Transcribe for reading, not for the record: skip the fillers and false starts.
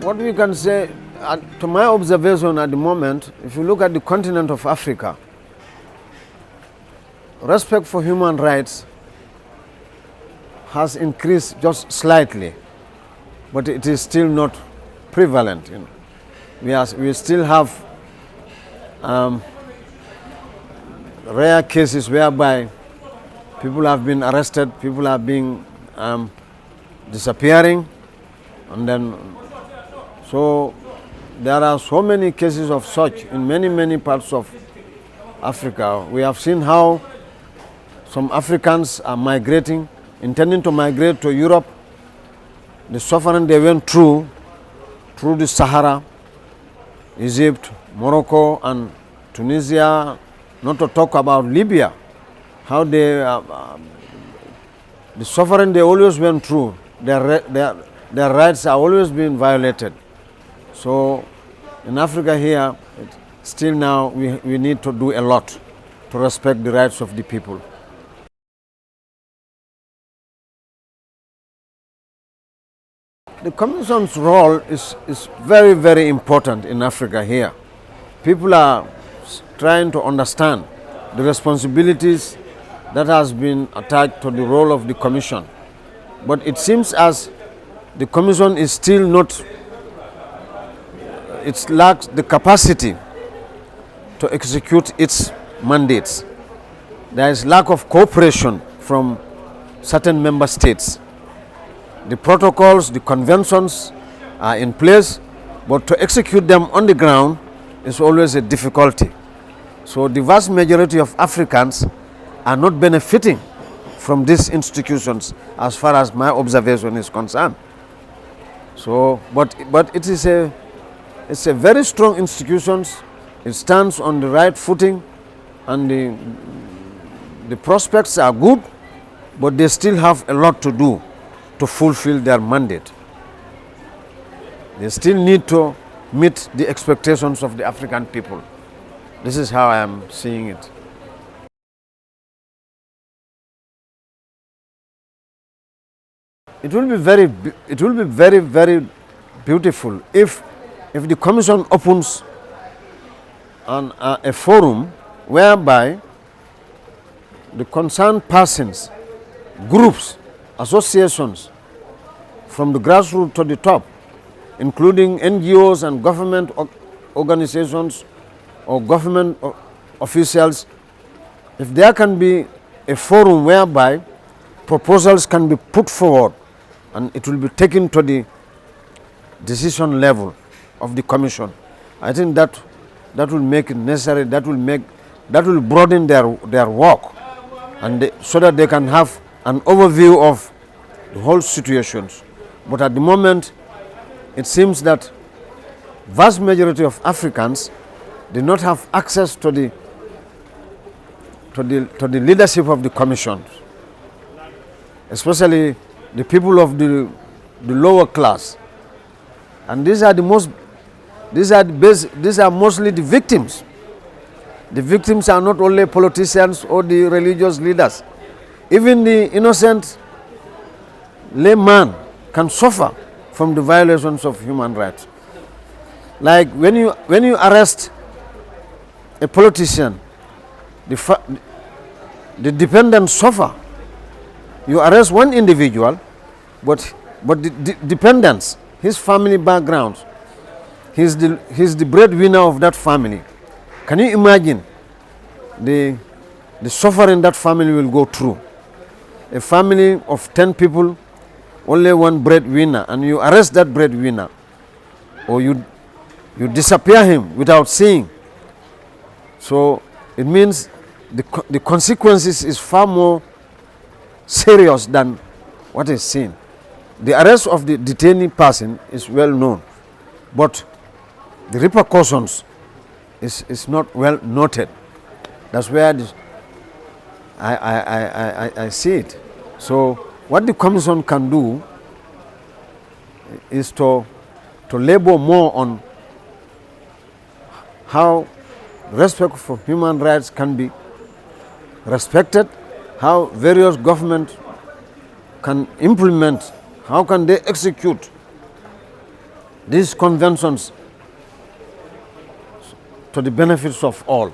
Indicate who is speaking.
Speaker 1: what we can say, to my observation at the moment, if you look at the continent of Africa, respect for human rights has increased just slightly, but it is still not prevalent. We still have rare cases whereby people have been arrested, people are being disappearing, and then so there are so many cases of such in many parts of Africa. We have seen how some Africans are migrating, intending to migrate to Europe. The suffering they went through the Sahara, Egypt, Morocco and Tunisia, not to talk about Libya, how they, the suffering they always went through, their rights are always being violated. So in Africa here, still now we need to do a lot to respect the rights of the people. The Commission's role is very important in Africa here. People are trying to understand the responsibilities that has been attached to the role of the Commission. But it seems as the Commission is still not, it lacks the capacity to execute its mandates. There is lack of cooperation from certain member states. The protocols, the conventions are in place, but to execute them on the ground is always a difficulty. So the vast majority of Africans are not benefiting from these institutions as far as my observation is concerned. So, but it's a very strong institution. It stands on the right footing, and the prospects are good, but they still have a lot to do to fulfill their mandate. They still need to meet the expectations of the African people. This is how I am seeing it. It will be very beautiful if the Commission opens a forum whereby the concerned persons, groups, associations from the grassroots to the top, including NGOs and government organizations or government officials, if there can be a forum whereby proposals can be put forward and it will be taken to the decision level of the Commission, I think that will make it necessary, that will broaden their work, and so that they can have an overview of the whole situations. But at the moment, it seems that vast majority of Africans do not have access to the leadership of the Commission, especially the people of the lower class, and these are mostly the victims. The victims are not only politicians or the religious leaders. Even the innocent layman can suffer from the violations of human rights. Like when you arrest a politician, the dependents suffer. You arrest one individual, but the dependents, his family backgrounds, he's the breadwinner of that family. Can you imagine the suffering that family will go through? A family of 10 people, only one breadwinner, and you arrest that breadwinner, or you disappear him without seeing. So it means the consequences is far more serious than what is seen. The arrest of the detainee person is well known, but the repercussions is not well noted. That's where I see it. So what the Commission can do is to labor more on how respect for human rights can be respected, how various governments can implement, how can they execute these conventions to the benefits of all.